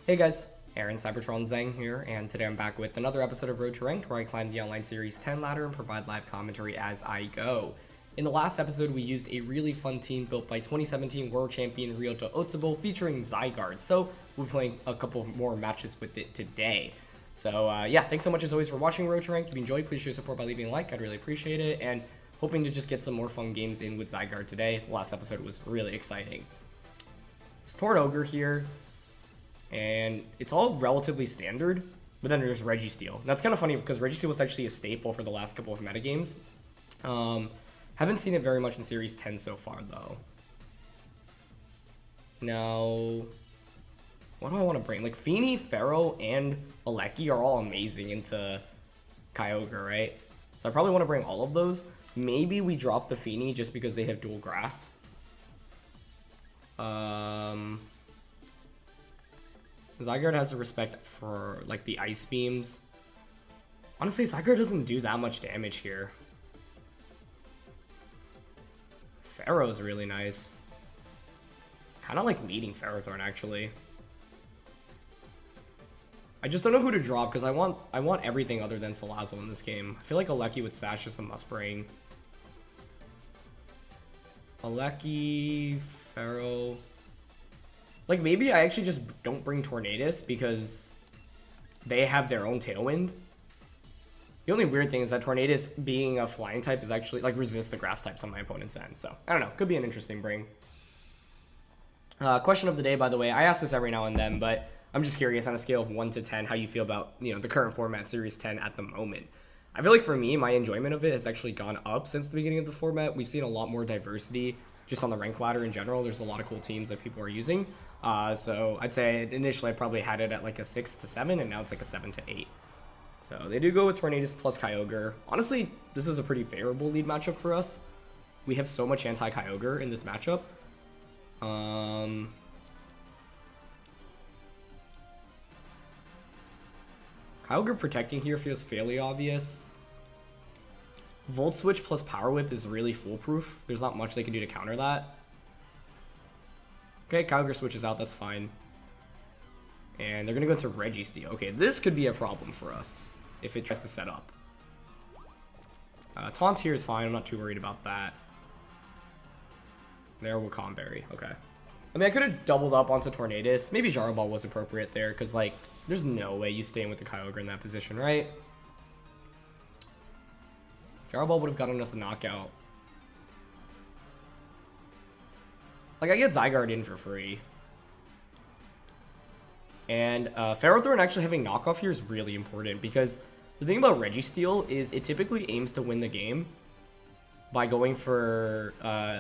Hey guys, Aaron Cybertron Zhang here, and today I'm back with another episode of Road to Ranked, where I climb the online series 10 ladder and provide live commentary as I go. In the last episode, we used a really fun team built by 2017 World Champion Ryota Otsubo featuring Zygarde, so we'll be playing a couple more matches with it today. So yeah, thanks so much as always for watching Road to Ranked. If you enjoyed, please show your support by leaving a like, I'd really appreciate it, and hoping to just get some more fun games in with Zygarde today. The last episode was really exciting. It's Tornadus here. And it's all relatively standard, but then there's Registeel. That's kind of funny because Registeel was actually a staple for the last couple of metagames. Haven't seen it very much in Series 10 so far, though. Now, what do I want to bring? Like, Feeny, Pharaoh, and Klefki are all amazing into Kyogre, right? So I probably want to bring all of those. Maybe we drop the Feeny just because they have dual grass. Zygarde has a respect for, like, the ice beams. Honestly, Zygarde doesn't do that much damage here. Pharaoh's really nice. Kind of like leading Ferrothorn, actually. I just don't know who to drop, because I want everything other than Salazzle in this game. I feel like Klefki with Sash is a must-bring. Klefki, Pharaoh... Like, maybe I actually just don't bring Tornadus because they have their own Tailwind. The only weird thing is that Tornadus, being a flying type, is actually, like, resists the grass types on my opponent's end. So, I don't know. Could be an interesting bring. Question of the day, by the way. I ask this every now and then, but I'm just curious on a scale of 1 to 10 how you feel about, you know, the current format, Series 10, at the moment. I feel like for me, my enjoyment of it has actually gone up since the beginning of the format. We've seen a lot more diversity just on the rank ladder in general. There's a lot of cool teams that people are using. So I'd say initially I probably had it at like a 6 to 7, and now it's like a 7 to 8. So they do go with Tornadus plus Kyogre. Honestly, this is a pretty favorable lead matchup for us. We have so much anti-Kyogre in this matchup. Kyogre protecting here feels fairly obvious. Volt Switch plus Power Whip is really foolproof. There's not much they can do to counter that. Okay, Kyogre switches out, that's fine. And they're going to go into Registeel. Okay, this could be a problem for us if it tries to set up. Taunt here is fine, I'm not too worried about that. There, Wakamberry, okay. I mean, I could have doubled up onto Tornadus. Maybe Gyro Ball was appropriate there, because, like, there's no way you stay in with the Kyogre in that position, right? Gyro Ball would have gotten us a knockout. Like, I get Zygarde in for free. And Ferrothorn actually having knockoff here is really important, because the thing about Registeel is it typically aims to win the game by going for,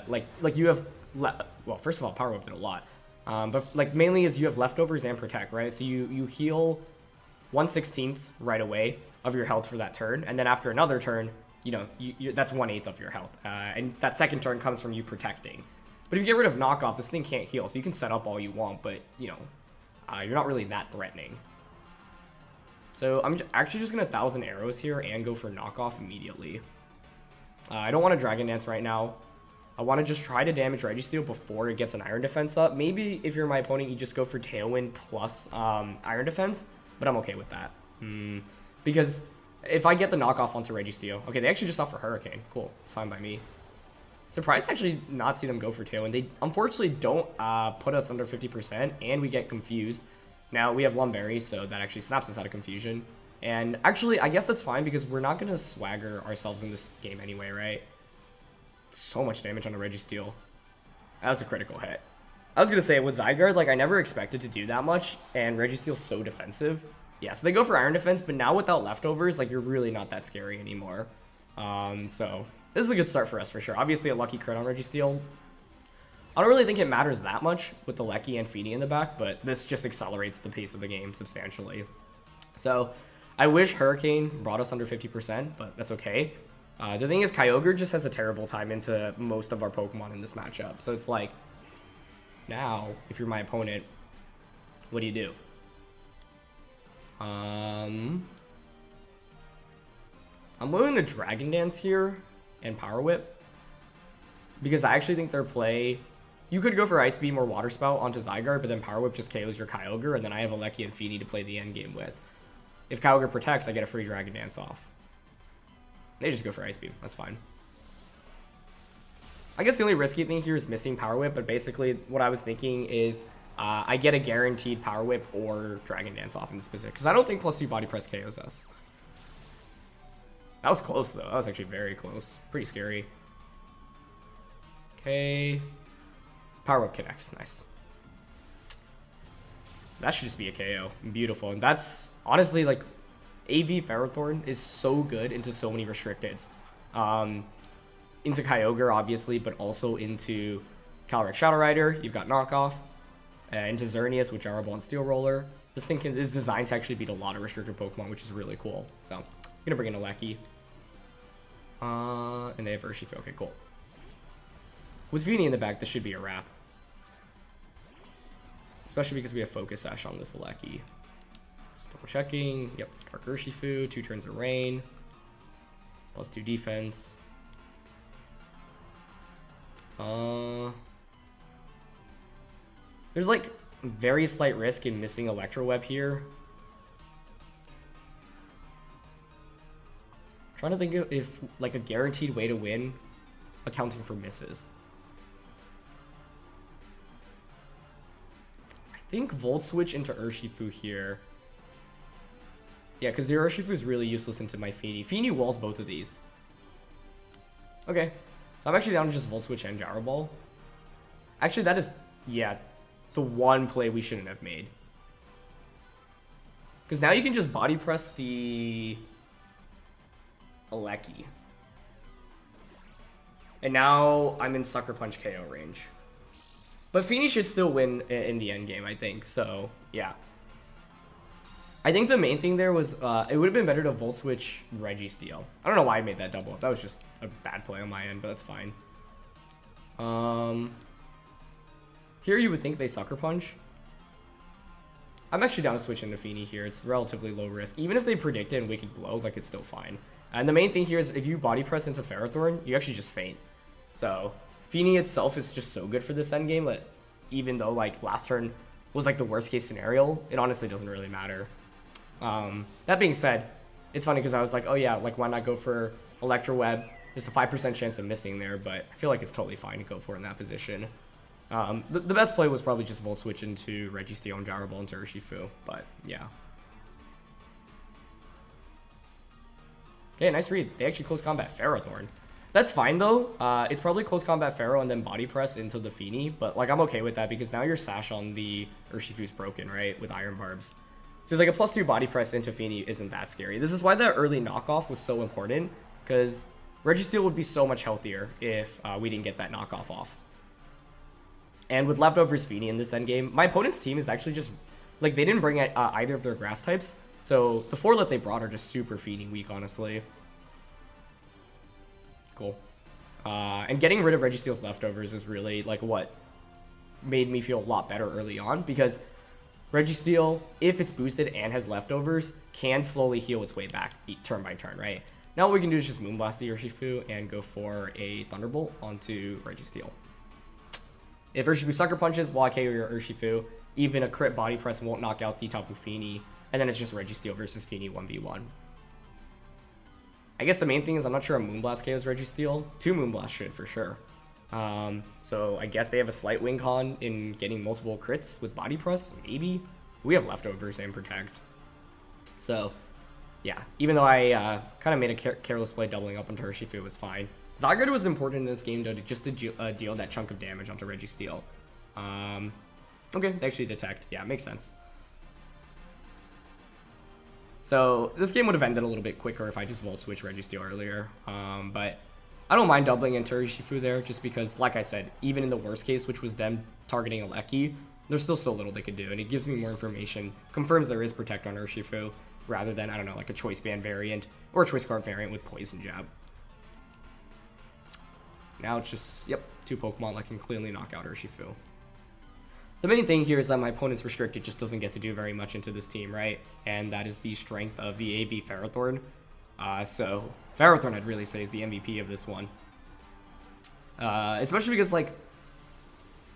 like you have, well, first of all, Power Whip did a lot. But, like, mainly is you have leftovers and Protect, right? So you heal 1/16 right away of your health for that turn, and then after another turn, you know, that's 1/8 of your health. And that second turn comes from you protecting. But if you get rid of knockoff, this thing can't heal, so you can set up all you want, but, you know, you're not really that threatening. So I'm actually just going to 1,000 arrows here and go for knockoff immediately. I don't want to Dragon Dance right now. I want to just try to damage Registeel before it gets an Iron Defense up. Maybe if you're my opponent, you just go for Tailwind plus Iron Defense, but I'm okay with that. Because if I get the knockoff onto Registeel... Okay, they actually just offer Hurricane. Cool, it's fine by me. Surprised to actually not see them go for Tailwind. They unfortunately don't put us under 50%, and we get confused. Now, we have Lumberry, so that actually snaps us out of confusion. And actually, I guess that's fine, because we're not going to swagger ourselves in this game anyway, right? So much damage on a Registeel. That was a critical hit. I was going to say, with Zygarde, like, I never expected to do that much, and Registeel's so defensive. Yeah, so they go for Iron Defense, but now without leftovers, like, you're really not that scary anymore. So... this is a good start for us, for sure. Obviously, a lucky crit on Registeel. I don't really think it matters that much with the Klefki and Feeny in the back, but this just accelerates the pace of the game substantially. So, I wish Hurricane brought us under 50%, but that's okay. The thing is, Kyogre just has a terrible time into most of our Pokemon in this matchup. So it's like, now, if you're my opponent, what do you do? I'm willing to Dragon Dance here and Power Whip, because I actually think their play you could go for Ice Beam or Water Spout onto Zygarde, but then Power Whip just KOs your Kyogre, and then I have a Lecky and Feeny to play the end game with. If Kyogre protects, I get a free Dragon Dance off. They just go for Ice Beam. That's fine. I guess the only risky thing here is missing Power Whip, but basically what I was thinking is I get a guaranteed Power Whip or Dragon Dance off in this position, because I don't think +2 Body Press KOs us. That was close, though. That was actually very close. Pretty scary. Okay. Power Whip connects. Nice. So that should just be a KO. Beautiful. And that's honestly like AV Ferrothorn is so good into so many restricteds. Into Kyogre, obviously, but also into Calyrex Shadow Rider. You've got Knockoff. Into Xerneas with Gyro Ball and Steel Roller. This thing is designed to actually beat a lot of restricted Pokemon, which is really cool. So I'm going to bring in a Lecky. And they have Urshifu. Okay, cool. With Feeny in the back, this should be a wrap. Especially because we have Focus Sash on this Lecky. Just double checking. Yep, Dark Urshifu, 2 turns of Rain. +2 defense. There's like very slight risk in missing Electro Web here. Trying to think of if like a guaranteed way to win, accounting for misses. I think Volt Switch into Urshifu here. Yeah, because the Urshifu is really useless into my Feeny. Feeny walls both of these. Okay. So I'm actually down to just Volt Switch and Gyro Ball. Actually, that is, yeah, the one play we shouldn't have made. Because now you can just Body Press the Lecky. And now I'm in Sucker Punch KO range. But Feeny should still win in the end game, I think. So, yeah. I think the main thing there was it would have been better to Volt Switch Registeel. I don't know why I made that double up. That was just a bad play on my end, but that's fine. Here you would think they Sucker Punch. I'm actually down to switch into Feeny here. It's relatively low risk. Even if they predict it and Wicked Blow, like, it's still fine. And the main thing here is if you Body Press into Ferrothorn, you actually just faint. So Feeny itself is just so good for this endgame that even though like last turn was like the worst case scenario, it honestly doesn't really matter. That being said, it's funny because I was like, oh yeah, like why not go for Electro Web? There's a 5% chance of missing there, but I feel like it's totally fine to go for it in that position. The best play was probably just Volt Switch into Registeel and Gyro Ball into Urshifu, but yeah. Okay, nice read. They actually close combat Ferrothorn. That's fine though. It's probably close combat Ferro and then Body Press into the Feeny, but like I'm okay with that because now your Sash on the Urshifu's broken, right? With Iron Barbs. So it's like a +2 Body Press into Feeny isn't that scary. This is why that early knockoff was so important, because Registeel would be so much healthier if we didn't get that knockoff off. And with leftovers Feeny in this endgame, my opponent's team is actually just, like, they didn't bring either of their grass types, so the 4 that they brought are just super Feeny weak, honestly. Cool. And getting rid of Registeel's leftovers is really, like, what made me feel a lot better early on, because Registeel, if it's boosted and has leftovers, can slowly heal its way back turn by turn, right? Now what we can do is just Moonblast the Urshifu and go for a Thunderbolt onto Registeel. If Urshifu Sucker Punches, while I KO your Urshifu, even a crit Body Press won't knock out the Tapu Feeny, and then it's just Registeel versus Feeny 1v1. I guess the main thing is I'm not sure a Moonblast KOs Registeel. 2 Moonblast should, for sure. So I guess they have a slight win con in getting multiple crits with Body Press, maybe? We have leftovers and Protect. So, yeah. Even though I kind of made a careless play doubling up onto Urshifu, it was fine. Zygarde was important in this game, though, just to deal that chunk of damage onto Registeel. Okay, they actually detect. Yeah, makes sense. So this game would have ended a little bit quicker if I just Volt Switch Registeel earlier. But I don't mind doubling into Urshifu there, just because, like I said, even in the worst case, which was them targeting a Lecky, there's still so little they could do, and it gives me more information, confirms there is Protect on Urshifu, rather than, I don't know, like a Choice Band variant, or a Choice Scarf variant with Poison Jab. Now it's just, yep, 2 Pokemon that can clearly knock out Urshifu. The main thing here is that my opponent's restricted just doesn't get to do very much into this team, right? And that is the strength of the AV Ferrothorn. So Ferrothorn, I'd really say, is the MVP of this one. Especially because, like,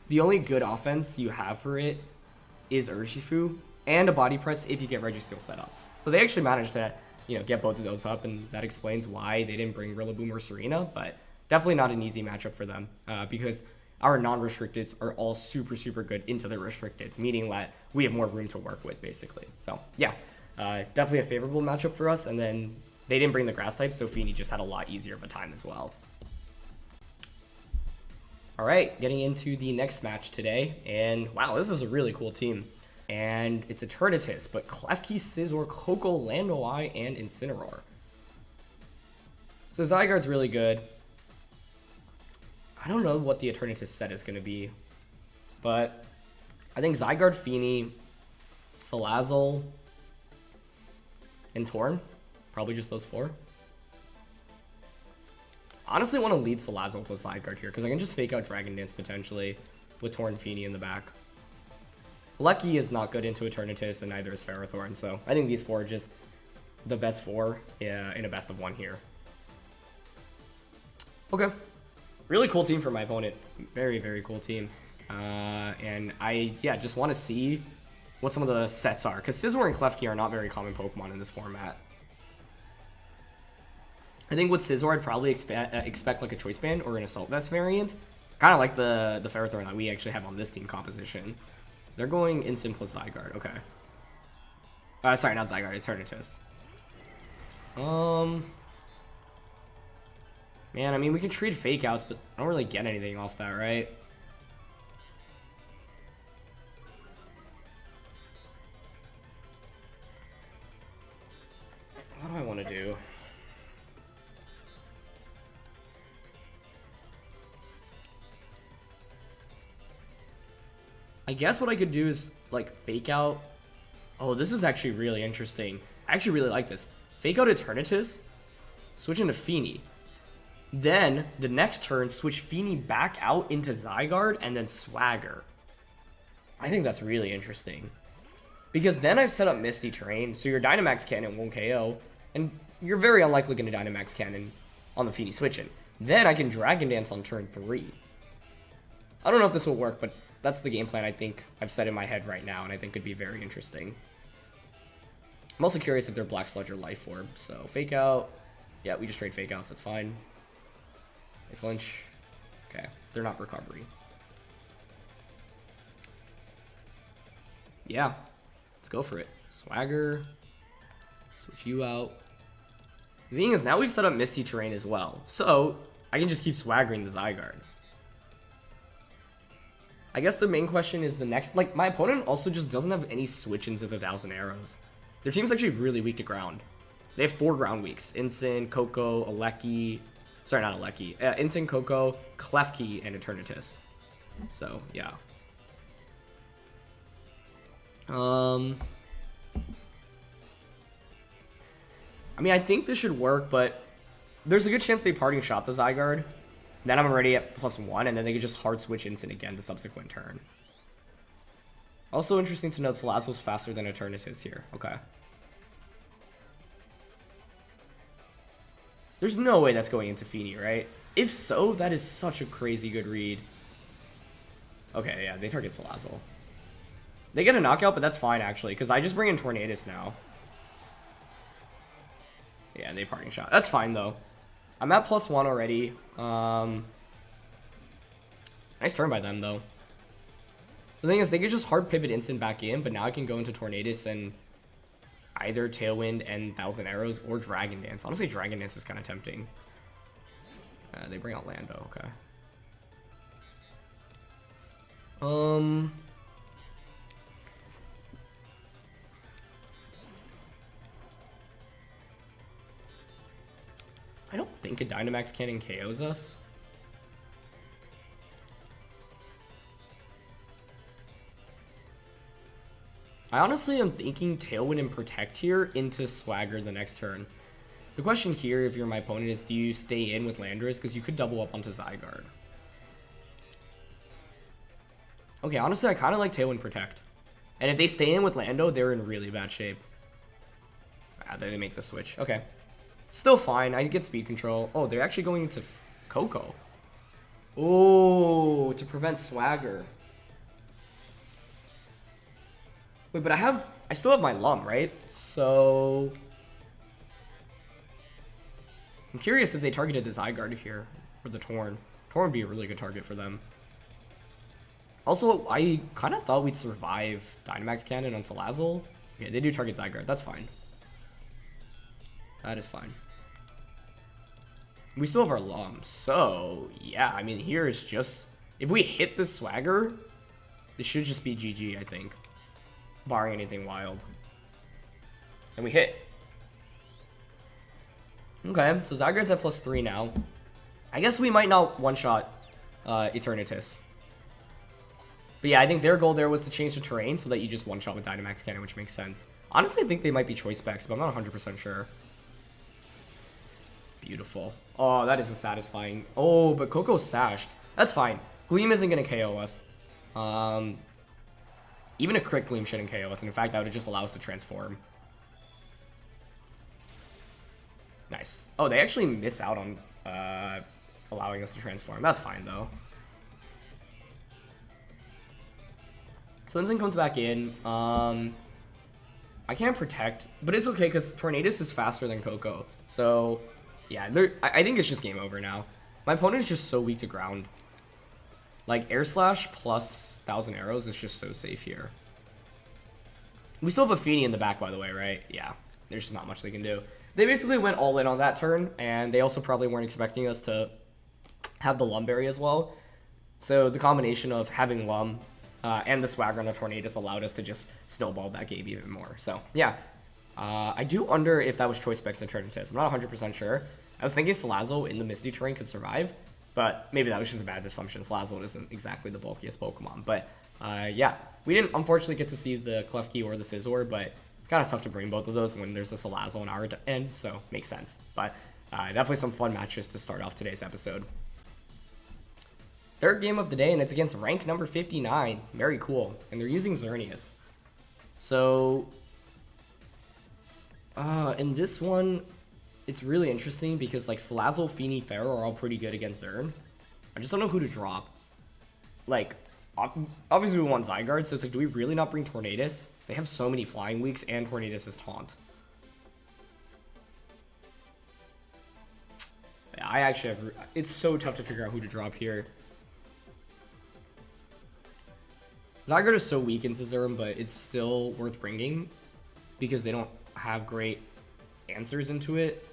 the only good offense you have for it is Urshifu and a body press if you get Registeel set up. So they actually managed to, get both of those up, and that explains why they didn't bring Rillaboom or Tsareena, but definitely not an easy matchup for them because our non-restricteds are all super, super good into the restricteds, meaning that we have more room to work with, basically. So, yeah, definitely a favorable matchup for us, and then they didn't bring the grass type, so Feeny just had a lot easier of a time as well. All right, getting into the next match today, and wow, this is a really cool team. And it's Eternatus, but Klefki, Scizor, Koko, Landorus-I, and Incineroar. So Zygarde's really good. I don't know what the Eternatus set is going to be, but I think Zygarde, Feeny, Salazzle, and Torn. Probably just those 4. Honestly, I want to lead Salazzle plus Zygarde here, because I can just fake out Dragon Dance potentially with Torn and Feeny in the back. Klefki is not good into Eternatus, and neither is Ferrothorn, so I think these 4 are just the best 4 in a best of 1 here. Okay. Really cool team for my opponent. Very, very cool team. And I, just want to see what some of the sets are, because Scizor and Klefki are not very common Pokemon in this format. I think with Scizor, I'd probably expect like a Choice Band or an Assault Vest variant. Kind of like the Ferrothorn that we actually have on this team composition. So they're going Instant plus Zygarde. Okay. Sorry, not Zygarde. Eternatus. Man, I mean, we can trade Fake Outs, but I don't really get anything off that, right? What do I want to do? I guess what I could do is, like, Fake Out. Oh, this is actually really interesting. I actually really like this. Fake Out Eternatus, switch into Feeny. Then, the next turn, switch Feeny back out into Zygarde, and then Swagger. I think that's really interesting. Because then I've set up Misty Terrain, so your Dynamax Cannon won't KO, and you're very unlikely going to Dynamax Cannon on the Feeny switch-in. Then I can Dragon Dance on turn 3. I don't know if this will work, but that's the game plan I think I've set in my head right now, and I think could be very interesting. I'm also curious if they're Black Sludge or Life Orb, so Fake Out. Yeah, we just trade Fake Outs, that's fine. They flinch. Okay, they're not Recovery. Yeah, let's go for it. Swagger. Switch you out. The thing is, now we've set up Misty Terrain as well, so I can just keep swaggering the Zygarde. I guess the main question is the next, like, my opponent also just doesn't have any switch-ins of the 1,000 Arrows. Their team's actually really weak to ground. They have 4 ground weaks. Incin, Koko, Aleki, sorry, not Aleki. Incin, Koko, Klefki, and Eternatus. So, yeah. I mean, I think this should work, but there's a good chance they parting shot the Zygarde. Then I'm already at +1, and then they could just hard switch Incin again the subsequent turn. Also interesting to note, Salazzle's faster than Eternatus here. Okay. There's no way that's going into Feeny, right? If so, that is such a crazy good read. Okay, yeah, they target Salazzle. They get a knockout, but that's fine, actually, because I just bring in Tornadus now. Yeah, they parting shot. That's fine, though. I'm at +1 already. Nice turn by them, though. The thing is, they could just hard pivot Instant back in, but now I can go into Tornadus and either Tailwind and 1,000 Arrows or Dragon Dance. Honestly, Dragon Dance is kind of tempting. They bring out Lando, okay. I don't think a Dynamax Cannon KOs us. I honestly am thinking Tailwind and Protect here into Swagger the next turn. The question here, if you're my opponent, is do you stay in with Landorus? Because you could double up onto Zygarde. Okay, honestly, I kind of like Tailwind Protect. And if they stay in with Lando, they're in really bad shape. Ah, they make the switch. Okay. Still fine. I get speed control. Oh, they're actually going into Koko. Oh, to prevent Swagger. Wait, but I still have my Lum, right? So I'm curious if they targeted the Zygarde here for the Torn. Torn would be a really good target for them. Also, I kind of thought we'd survive Dynamax Cannon on Salazzle. Okay, they do target Zygarde. That's fine. That is fine. We still have our Lum, so yeah, I mean, here is just... If we hit this Swagger, this should just be GG, I think. Barring anything wild. And we hit. Okay, so Zygarde's at +3 now. I guess we might not one-shot Eternatus. But yeah, I think their goal there was to change the terrain so that you just one-shot with Dynamax Cannon, which makes sense. Honestly, I think they might be choice specs, but I'm not 100% sure. Beautiful. Oh, that is a satisfying... Oh, but Koko's sashed. That's fine. Gleam isn't going to KO us. Even a crit Gleam shouldn't KO us, and in fact, that would just allow us to transform. Nice. Oh, they actually miss out on allowing us to transform. That's fine, though. So Ensign comes back in. I can't protect, but it's okay because Tornadus is faster than Koko. So, yeah, I think it's just game over now. My opponent is just so weak to ground. Like, Air Slash plus 1,000 Arrows is just so safe here. We still have a Feeny in the back, by the way, right? Yeah, there's just not much they can do. They basically went all in on that turn, and they also probably weren't expecting us to have the Lumberry as well. So the combination of having Lum and the Swagger on a Tornadus allowed us to just snowball that game even more. So, yeah. I do wonder if that was choice specs in Eternatus. I'm not 100% sure. I was thinking Salazzle in the Misty terrain could survive, but maybe that was just a bad assumption. Salazzle isn't exactly the bulkiest Pokemon. But, yeah. We didn't, unfortunately, get to see the Klefki or the Scizor, but it's kind of tough to bring both of those when there's a Salazzle on our end, so makes sense. But definitely some fun matches to start off today's episode. Third game of the day, and it's against rank number 59. Very cool. And they're using Xerneas. So, in this one, it's really interesting because, like, Salazzle, Feeny, Pharaoh are all pretty good against Xern. I just don't know who to drop. Like, obviously we want Zygarde, so it's like, do we really not bring Tornadus? They have so many flying weeks, and Tornadus is Taunt. Yeah, I actually have... It's so tough to figure out who to drop here. Zygarde is so weak into Xern, but it's still worth bringing because they don't have great answers into it.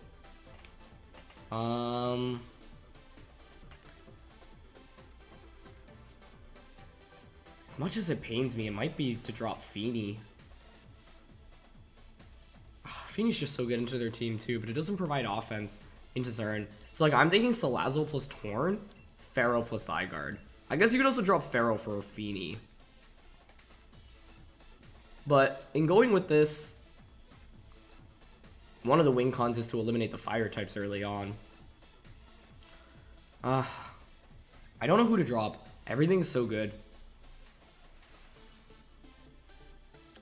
As much as it pains me, it might be to drop Feeny. Feeny's just so good into their team too, but it doesn't provide offense into Xern. So like I'm thinking Salazzle plus Torn, Pharaoh plus Zygarde. I guess you could also drop Pharaoh for a Feeny. But in going with this, one of the win cons is to eliminate the fire types early on. I don't know who to drop. Everything's so good.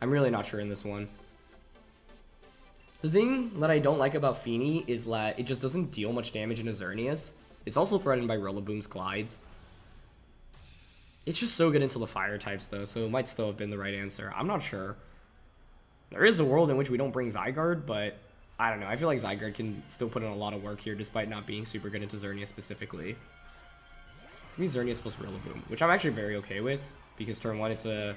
I'm really not sure in this one. The thing that I don't like about Feeny is that it just doesn't deal much damage into Xerneas. It's also threatened by Rillaboom's glides. It's just so good into the fire types though, so it might still have been the right answer. I'm not sure. There is a world in which we don't bring Zygarde, but I don't know. I feel like Zygarde can still put in a lot of work here despite not being super good into Xerneas specifically. It's gonna be Xerneas plus Rillaboom, which I'm actually very okay with because turn 1 it's a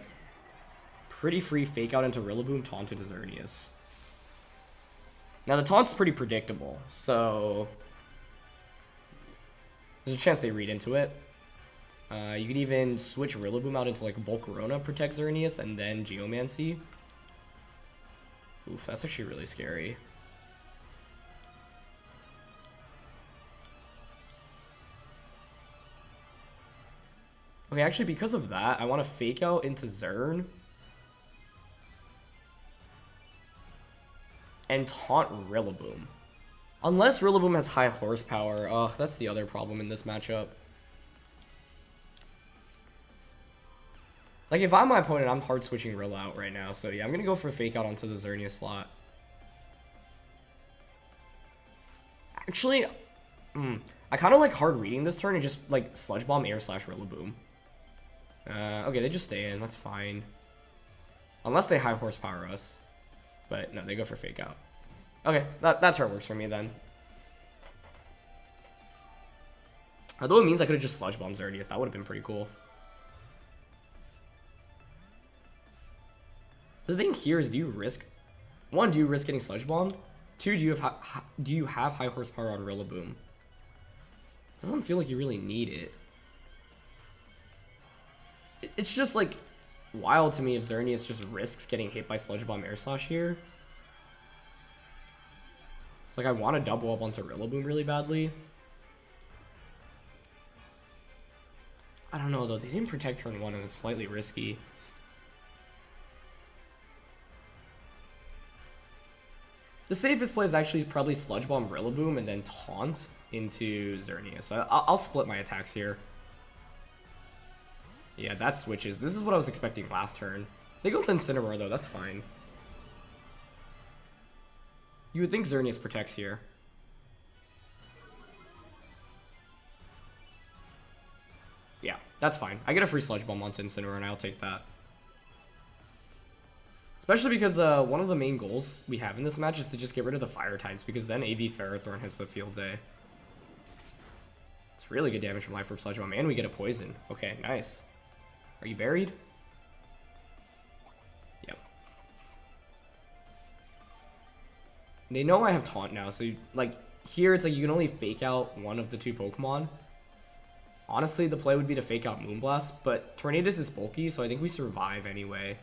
pretty free fake out into Rillaboom, taunt into Xerneas. Now the taunt's pretty predictable, so there's a chance they read into it. You could even switch Rillaboom out into like Volcarona, protect Xerneas, and then Geomancy. Oof, that's actually really scary. Okay, actually because of that, I want to fake out into Xern. And taunt Rillaboom. Unless Rillaboom has high horsepower. Ugh, that's the other problem in this matchup. Like, if I'm my opponent, I'm hard switching Rilla out right now. So, yeah, I'm going to go for fake out onto the Xerneas slot. Actually, I kind of like hard reading this turn and just, like, Sludge Bomb Air slash Rillaboom. Okay, they just stay in. That's fine. Unless they high horsepower us. But no, they go for fake out. Okay, that turn works for me then. Although it means I could have just Sludge Bombed Xerneas. That would have been pretty cool. The thing here is, do you risk... One, do you risk getting Sludge Bombed? Two, do you have high horsepower on Rillaboom? Doesn't feel like you really need it. It's just like wild to me if Xerneas just risks getting hit by Sludge Bomb Air Slash here. It's like I want to double up onto Rillaboom really badly. I don't know though, they didn't protect turn 1 and it's slightly risky. The safest play is actually probably Sludge Bomb Rillaboom and then Taunt into Xerneas. So I'll split my attacks here. Yeah, that switches. This is what I was expecting last turn. They go to Incineroar though, that's fine. You would think Xerneas protects here. Yeah, that's fine. I get a free Sludge Bomb onto Incineroar and I'll take that. Especially because one of the main goals we have in this match is to just get rid of the fire types, because then AV Ferrothorn has the field day. It's really good damage from Life Orb Sludge Bomb, and we get a poison. Okay, nice. Are you buried? Yep. They know I have Taunt now, so like here it's like you can only fake out one of the two Pokemon. Honestly, the play would be to fake out Moonblast, but Tornadus is bulky, so I think we survive anyway.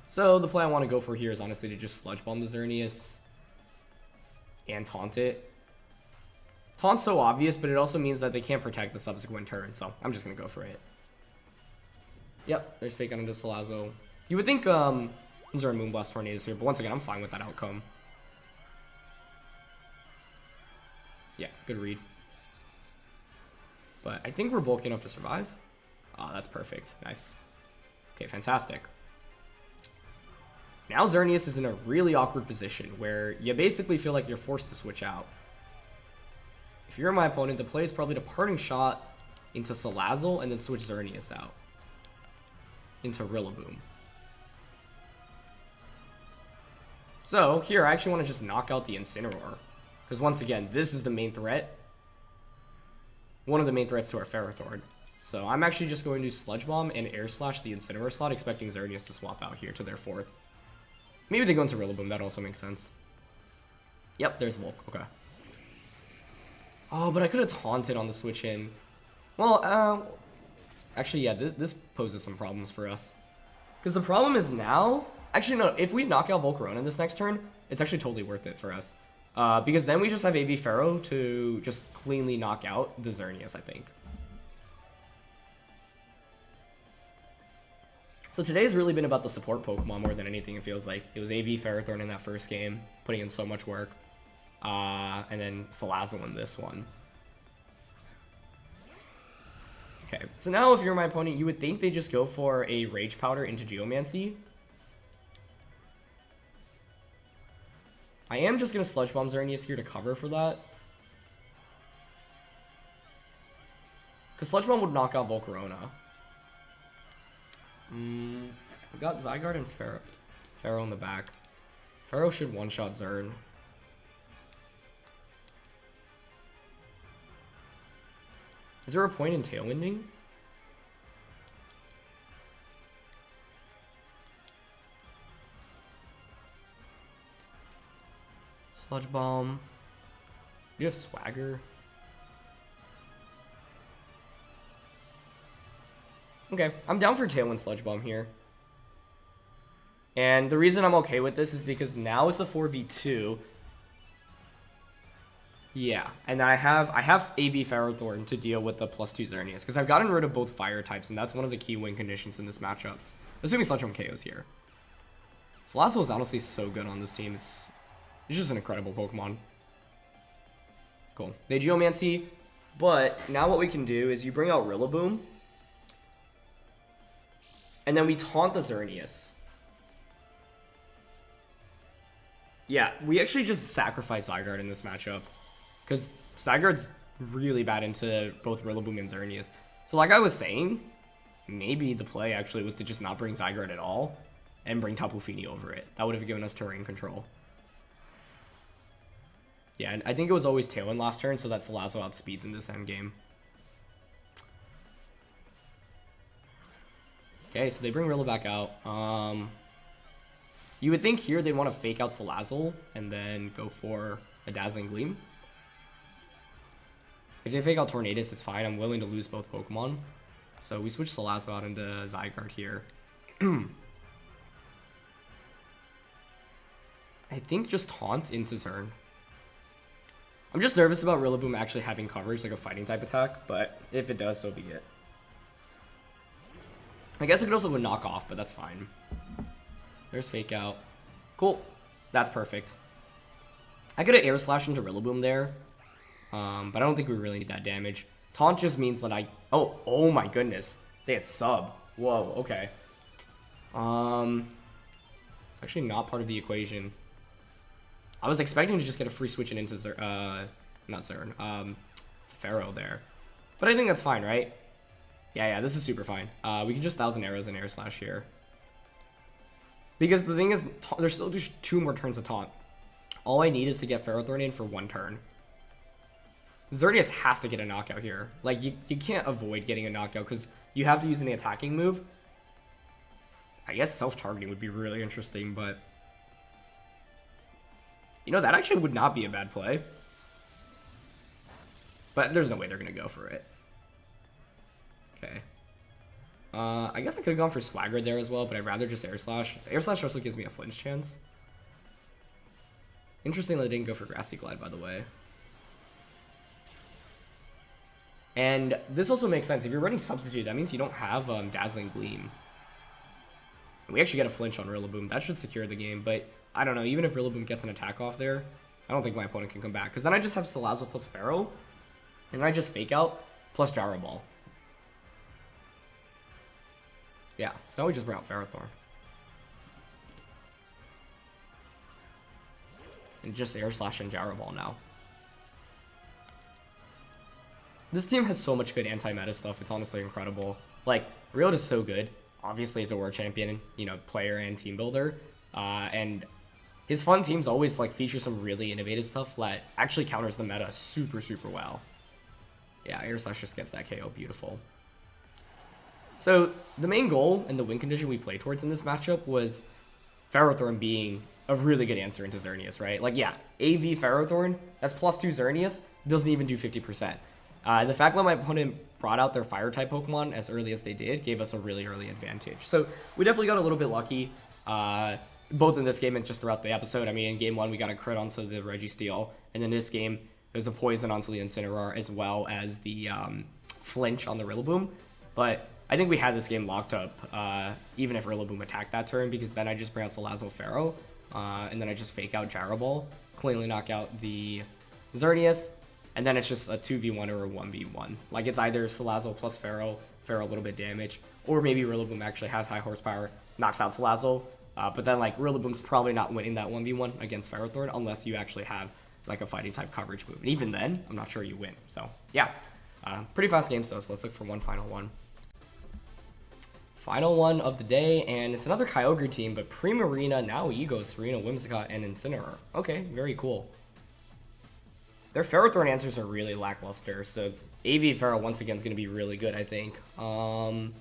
So the play I want to go for here is honestly to just Sludge Bomb the Xerneas and Taunt it. Taunt's so obvious, but it also means that they can't protect the subsequent turn, so I'm just gonna go for it. Yep, there's fake out into Salazzle. You would think these are Moonblast Tornadus here, but once again, I'm fine with that outcome. Yeah, good read. But I think we're bulky enough to survive. Ah, that's perfect. Nice. Okay, fantastic. Now Xerneas is in a really awkward position where you basically feel like you're forced to switch out. If you're my opponent, the play is probably to Parting Shot into Salazzle and then switch Xerneas out into Rillaboom. So here, I actually want to just knock out the Incineroar. Because once again, this is the main threat. One of the main threats to our Ferrothorn. So I'm actually just going to Sludge Bomb and Air Slash the Incineroar slot, expecting Xerneas to swap out here to their fourth. Maybe they go into Rillaboom, that also makes sense. Yep, there's Volk, okay. Oh, but I could have taunted on the switch in. Well, actually, yeah, this poses some problems for us. Because the problem is now... Actually, no, if we knock out Volcarona this next turn, it's actually totally worth it for us. Because then we just have AV Pharaoh to just cleanly knock out the Xerneas, I think. So today's really been about the support Pokemon more than anything, it feels like. It was AV Ferrothorn in that first game, putting in so much work. And then Salazzle in this one. Okay, so now if you're my opponent, you would think they just go for a Rage Powder into Geomancy. I am just going to Sludge Bomb Xerneas here to cover for that. Because Sludge Bomb would knock out Volcarona. We got Zygarde and Pharaoh in the back. Pharaoh should one-shot Xern. Is there a point in Tailwinding? Sludge Bomb. You have Swagger. Okay, I'm down for Tailwind Sludge Bomb here. And the reason I'm okay with this is because now it's a 4v2. Yeah, and I have AV Ferrothorn to deal with the +2 Xerneas, because I've gotten rid of both fire types, and that's one of the key win conditions in this matchup. Assuming Sludge Bomb KOs here. Salazzle is honestly so good on this team. It's just an incredible Pokemon. Cool. They Geomancy, but now what we can do is you bring out Rillaboom, and then we taunt the Xerneas. Yeah, we actually just sacrifice Zygarde in this matchup. Because Zygarde's really bad into both Rillaboom and Xerneas. So like I was saying, maybe the play actually was to just not bring Zygarde at all and bring Tapu Fini over it. That would have given us terrain control. Yeah, and I think it was always Tailwind last turn, so that Salazzle outspeeds in this endgame. Okay, so they bring Rilla back out. You would think here they'd want to fake out Salazzle and then go for a Dazzling Gleam. If they fake out Tornadus, it's fine. I'm willing to lose both Pokemon. So we switch Salazzle out into Zygarde here. I think just Taunt into Zern. I'm just nervous about Rillaboom actually having coverage, like a fighting type attack, but if it does, so be it. I guess it could also go knock off, but that's fine. There's fake out. Cool. That's perfect. I could have air slash into Rillaboom there, but I don't think we really need that damage. Taunt just means that oh my goodness. They had sub. Whoa, okay. It's actually not part of the equation. I was expecting to just get a free switch into not Zern, Pharaoh there. But I think that's fine, right? Yeah, this is super fine. We can just 1,000 arrows and air slash here. Because the thing is, there's still just 2 more turns of taunt. All I need is to get Ferrothorn in for 1 turn. Xerneas has to get a knockout here. Like, you can't avoid getting a knockout because you have to use an attacking move. I guess self-targeting would be really interesting, but... You know, that actually would not be a bad play. But there's no way they're going to go for it. Okay. I guess I could have gone for Swagger there as well, but I'd rather just Air Slash. Air Slash also gives me a flinch chance. Interesting that I didn't go for Grassy Glide, by the way. And this also makes sense. If you're running Substitute, that means you don't have Dazzling Gleam. And we actually get a flinch on Rillaboom. That should secure the game, but I don't know. Even if Rillaboom gets an attack off there, I don't think my opponent can come back. Because then I just have Salazzle plus Pharaoh, and then I just Fake Out plus Gyro Ball. Yeah, so now we just bring out Ferrothorn. And just Air Slash and Gyro Ball now. This team has so much good anti-meta stuff. It's honestly incredible. Like, Ryota's so good. Obviously, he's a world champion, you know, player and team builder. And his fun teams always, like, feature some really innovative stuff that actually counters the meta super, super well. Yeah, Air Slash just gets that KO. Beautiful. So, the main goal and the win condition we played towards in this matchup was Ferrothorn being a really good answer into Xerneas, right? Like, yeah, AV Ferrothorn, that's plus 2 Xerneas, doesn't even do 50%. The fact that my opponent brought out their Fire-type Pokemon as early as they did gave us a really early advantage. So, we definitely got a little bit lucky, both in this game and just throughout the episode. I mean, in Game 1, we got a crit onto the Registeel, and in this game, there's a Poison onto the Incineroar, as well as the flinch on the Rillaboom. But I think we had this game locked up, even if Rillaboom attacked that turn, because then I just bring out Salazzle Pharaoh, and then I just fake out Gyro Ball, cleanly knock out the Xerneas, and then it's just a 2v1 or a 1v1. Like, it's either Salazzle plus Pharaoh, Pharaoh a little bit damage, or maybe Rillaboom actually has high horsepower, knocks out Salazzle, but then, like, Rillaboom's probably not winning that 1v1 against Ferrothorn unless you actually have, like, a fighting type coverage move. And even then, I'm not sure you win. So, yeah. Pretty fast games, though, so let's look for one final one. Final one of the day, and it's another Kyogre team, but Primarina, now Ego, Tsareena, Whimsicott, and Incineroar. Okay, very cool. Their Ferrothorn answers are really lackluster, so AV Pharaoh once again is going to be really good, I think. The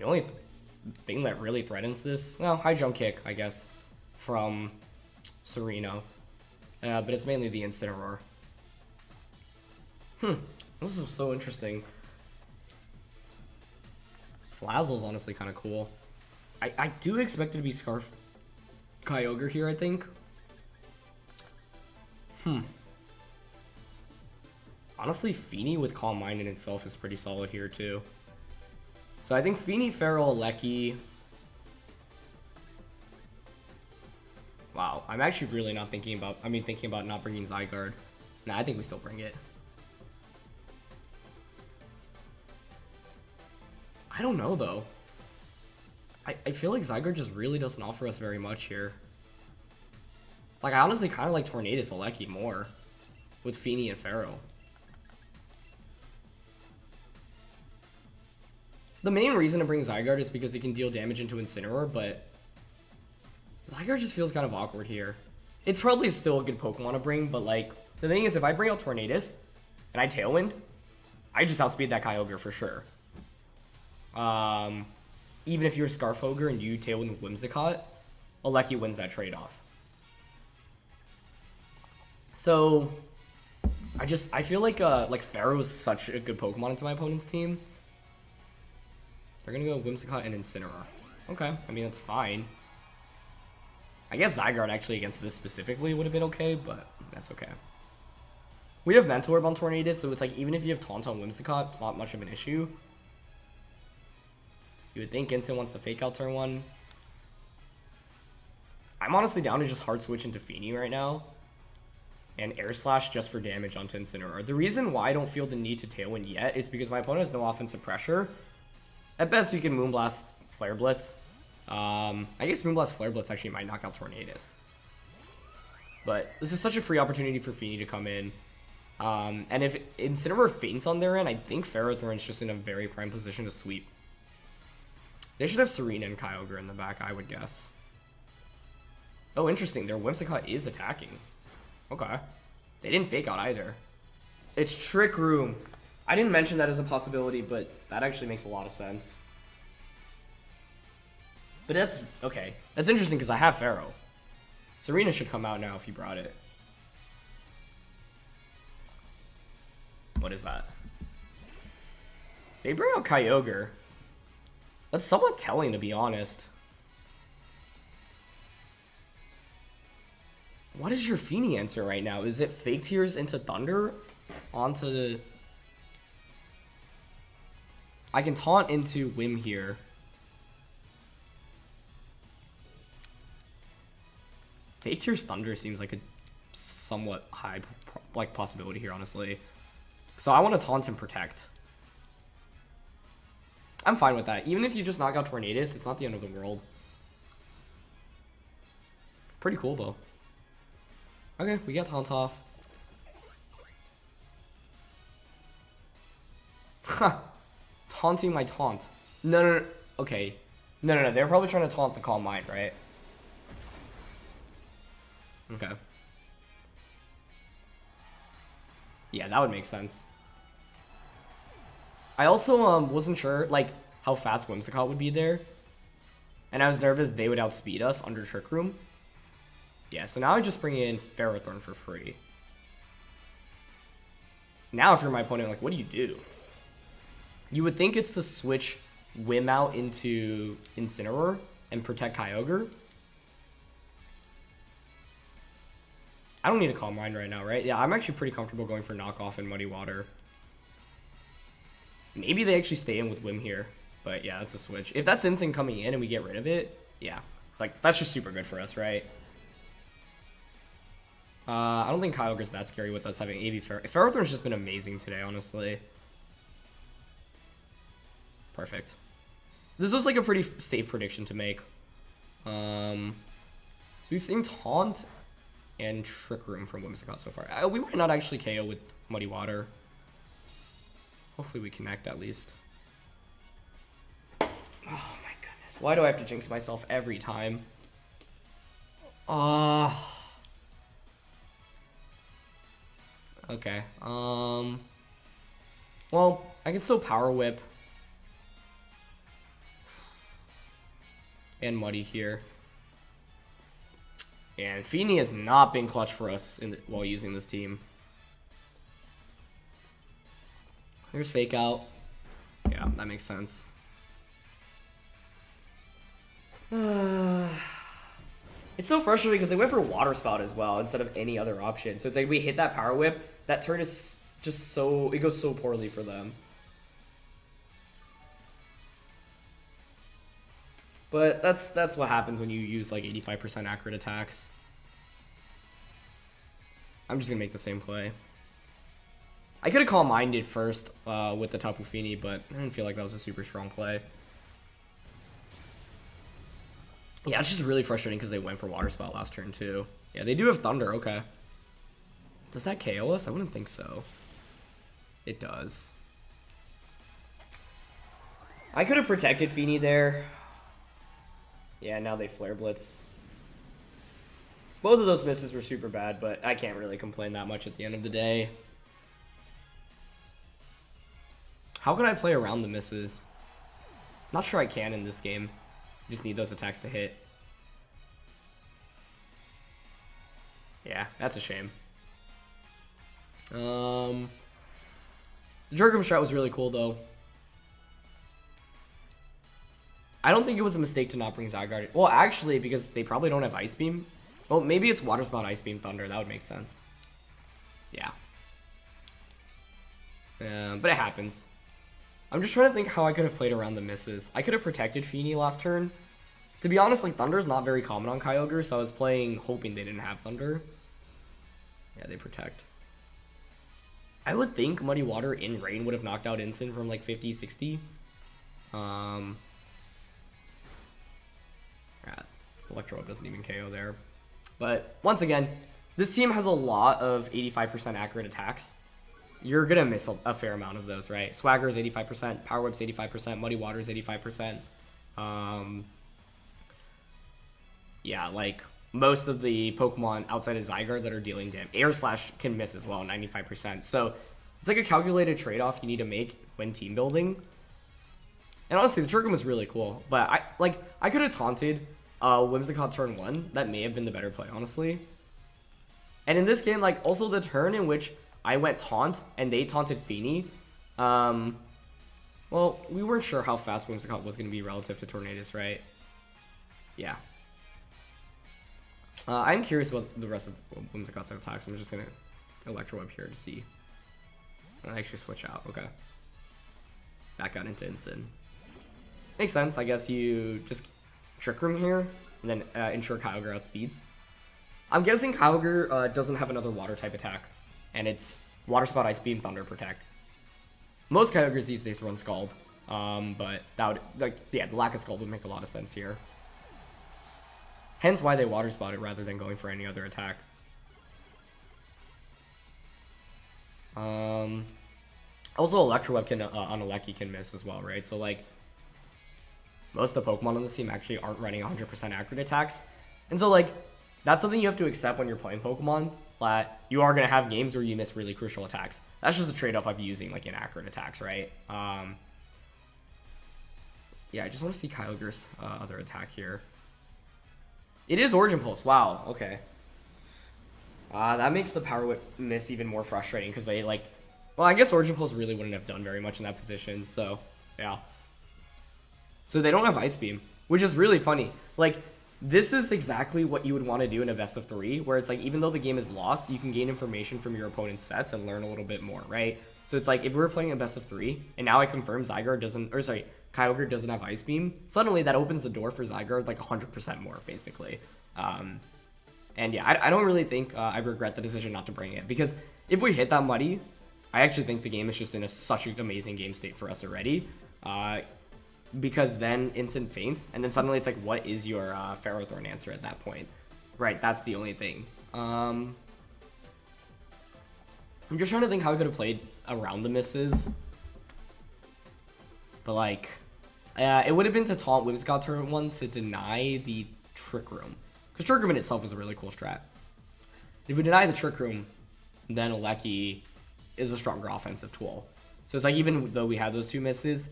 only thing that really threatens this, well, high jump kick, I guess, from Tsareena, but it's mainly the Incineroar. This is so interesting. Salazzle's honestly kind of cool. I do expect it to be Scarf Kyogre here, I think. Honestly, Fini with Calm Mind in itself is pretty solid here, too. So I think Fini, Feral, Lecky. Wow, I'm actually really not thinking about... thinking about not bringing Zygarde. Nah, I think we still bring it. I don't know, though. I feel like Zygarde just really doesn't offer us very much here. Like, I honestly kind of like Tornadus Alecki more with Fini and Pharaoh. The main reason to bring Zygarde is because it can deal damage into Incineroar, but Zygarde just feels kind of awkward here. It's probably still a good Pokemon to bring, but like, the thing is, if I bring out Tornadus and I Tailwind, I just outspeed that Kyogre for sure. Even if you're Scarf Ogre and you Tailwind with Whimsicott, Aleki wins that trade-off. So, I feel like Pharaoh is such a good Pokemon into my opponent's team. They're gonna go Whimsicott and Incineroar. Okay, I mean, that's fine. I guess Zygarde actually against this specifically would have been okay, but that's okay. We have Mental Orb on Tornadus, so it's like, even if you have Taunt on Whimsicott, it's not much of an issue. You would think Incin wants to Fake Out turn 1. I'm honestly down to just hard switch into Feeny right now. And Air Slash just for damage onto Incineroar. The reason why I don't feel the need to Tailwind yet is because my opponent has no offensive pressure. At best, you can Moonblast Flare Blitz. I guess Moonblast Flare Blitz actually might knock out Tornadus. But this is such a free opportunity for Feeny to come in. And if Incineroar faints on their end, I think Ferrothorn's just in a very prime position to sweep. They should have Tsareena and Kyogre in the back, I would guess. Oh, interesting. Their Whimsicott is attacking. Okay. They didn't Fake Out either. It's Trick Room. I didn't mention that as a possibility, but that actually makes a lot of sense. But that's... okay. That's interesting because I have Pharaoh. Tsareena should come out now if you brought it. What is that? They bring out Kyogre. That's somewhat telling, to be honest. What is your Feeny answer right now? Is it Fake Tears into Thunder? Onto the... I can Taunt into Whim here. Fake Tears Thunder seems like a somewhat high possibility here, honestly. So I want to Taunt and Protect. I'm fine with that. Even if you just knock out Tornadus, it's not the end of the world. Pretty cool, though. Okay, we got Taunt off. Ha! Taunting my taunt. No. Okay. No. They're probably trying to taunt the Calm Mind, right? Okay. Yeah, that would make sense. I also wasn't sure like how fast Whimsicott would be there. And I was nervous they would outspeed us under Trick Room. Yeah, so now I just bring in Ferrothorn for free. Now if you're my opponent, like, what do you do? You would think it's to switch Whim out into Incineroar and protect Kyogre. I don't need a Calm Mind right now, right? Yeah, I'm actually pretty comfortable going for Knockoff and Muddy Water. Maybe they actually stay in with Whim here. But yeah, that's a switch. If that's Incin coming in and we get rid of it, yeah. Like, that's just super good for us, right? I don't think Kyogre's that scary with us having AV Ferrothorn's just been amazing today, honestly. Perfect. This was like a pretty safe prediction to make. So we've seen Taunt and Trick Room from Whimsicott so far. We might not actually KO with Muddy Water. Hopefully we connect at least. Oh my goodness. Why do I have to jinx myself every time? Okay. Well, I can still Power Whip. And Muddy here. And Feeny has not been clutch for us while using this team. There's Fake Out. Yeah, that makes sense. It's so frustrating because they went for Water Spout as well instead of any other option. So it's like we hit that Power Whip. That turn is just so... it goes so poorly for them. But that's what happens when you use like 85% accurate attacks. I'm just going to make the same play. I could have Calm Minded first with the Tapu Fini, but I didn't feel like that was a super strong play. Yeah, it's just really frustrating because they went for Water Spout last turn too. Yeah, they do have Thunder, okay. Does that KO us? I wouldn't think so. It does. I could have protected Feeny there. Yeah, now they Flare Blitz. Both of those misses were super bad, but I can't really complain that much at the end of the day. How can I play around the misses? Not sure I can in this game. Just need those attacks to hit. Yeah, that's a shame. The Jerk'em strat was really cool, though. I don't think it was a mistake to not bring Zygarde. Well, actually, because they probably don't have Ice Beam. Well, maybe it's Water Spout, Ice Beam, Thunder. That would make sense. Yeah. But it happens. I'm just trying to think how I could have played around the misses. I could have protected Feeny last turn. To be honest, like, Thunder is not very common on Kyogre, so I was playing hoping they didn't have Thunder. Yeah, they protect. I would think Muddy Water in Rain would have knocked out Incin from like 50, 60. Yeah, Electro doesn't even KO there. But once again, this team has a lot of 85% accurate attacks. You're going to miss a fair amount of those, right? Swagger is 85%, Power Whip's 85%, Muddy Water is 85%. Yeah, like most of the Pokemon outside of Zygarde that are dealing damage. Air Slash can miss as well, 95%. So it's like a calculated trade-off you need to make when team building. And honestly, the Jerk'em was really cool. But I could have taunted Whimsicott turn 1. That may have been the better play, honestly. And in this game, like, also the turn in which I went taunt and they taunted Feeny. Well, we weren't sure how fast Whimsicott was going to be relative to Tornadus, right? Yeah. I'm curious about the rest of Whimsicott's attacks. I'm just going to Electro up here to see. I actually switch out. Okay. Back out into Incin. Makes sense. I guess you just Trick Room here and then ensure Kyogre outspeeds. I'm guessing Kyogre doesn't have another water type attack. And it's Water Spout, Ice Beam, Thunder, Protect. Most Kyogres these days run Scald. But that would, like, yeah, the lack of Scald would make a lot of sense here. Hence why they Water Spotted rather than going for any other attack. Also, Electro Web can, on Aleki can miss as well, right? So, like, most of the Pokemon on this team actually aren't running 100% accurate attacks. And so, like, that's something you have to accept when you're playing Pokemon. That you are going to have games where you miss really crucial attacks. That's just the trade-off of using, like, inaccurate attacks, right? Yeah, I just want to see Kyogre's other attack here. It is Origin Pulse. Wow, okay. That makes the Power Whip miss even more frustrating because they, like... Well, I guess Origin Pulse really wouldn't have done very much in that position, so, yeah. So they don't have Ice Beam, which is really funny. Like, this is exactly what you would want to do in a best of 3, where it's like, even though the game is lost, you can gain information from your opponent's sets and learn a little bit more, right? So it's like, if we're playing a best of 3, and now I confirm Kyogre doesn't have Ice Beam, suddenly that opens the door for Zygarde like 100% more, basically. And yeah, I don't really think I regret the decision not to bring it, because if we hit that Muddy, I actually think the game is just in such an amazing game state for us already. Because then Incin faints, and then suddenly it's like, what is your Ferrothorn answer at that point? Right, that's the only thing. I'm just trying to think how I could have played around the misses. But, like, it would have been to taunt Whimsicott turn 1 to deny the Trick Room. Because Trick Room in itself is a really cool strat. If we deny the Trick Room, then Aleki is a stronger offensive tool. So it's like, even though we had those two misses,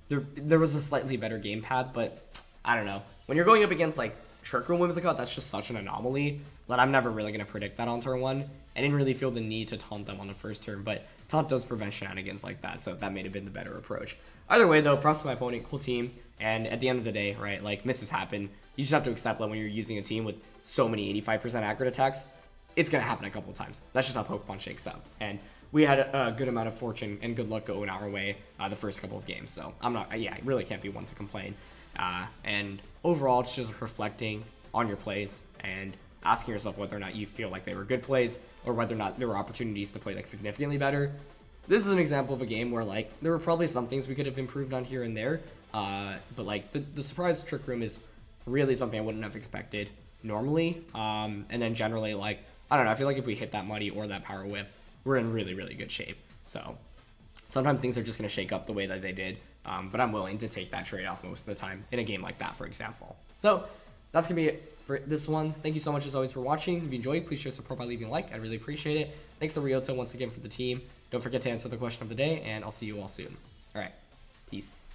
there was a slightly better game path, but I don't know. When you're going up against, like, Trick Room Whimsicott, that's just such an anomaly that I'm never really going to predict that on turn 1. I didn't really feel the need to taunt them on the first turn, but taunt does prevent shenanigans like that, so that may have been the better approach. Either way, though, props to my opponent, cool team, and at the end of the day, right, like, misses happen. You just have to accept that when you're using a team with so many 85% accurate attacks, it's going to happen a couple times. That's just how Pokemon shakes up, and we had a good amount of fortune and good luck going our way the first couple of games. So I really can't be one to complain. And overall, it's just reflecting on your plays and asking yourself whether or not you feel like they were good plays or whether or not there were opportunities to play, like, significantly better. This is an example of a game where, like, there were probably some things we could have improved on here and there. But, like, the surprise Trick Room is really something I wouldn't have expected normally. And then generally, like, I don't know, I feel like if we hit that Muddy or that Power Whip, we're in really, really good shape. So sometimes things are just going to shake up the way that they did but I'm willing to take that trade-off most of the time in a game like that, for example. So that's going to be it for this one. Thank you so much as always for watching. If you enjoyed, please show support by leaving a like. I'd really appreciate it. Thanks to Ryota once again for the team. Don't forget to answer the question of the day, and I'll see you all soon. All right, peace.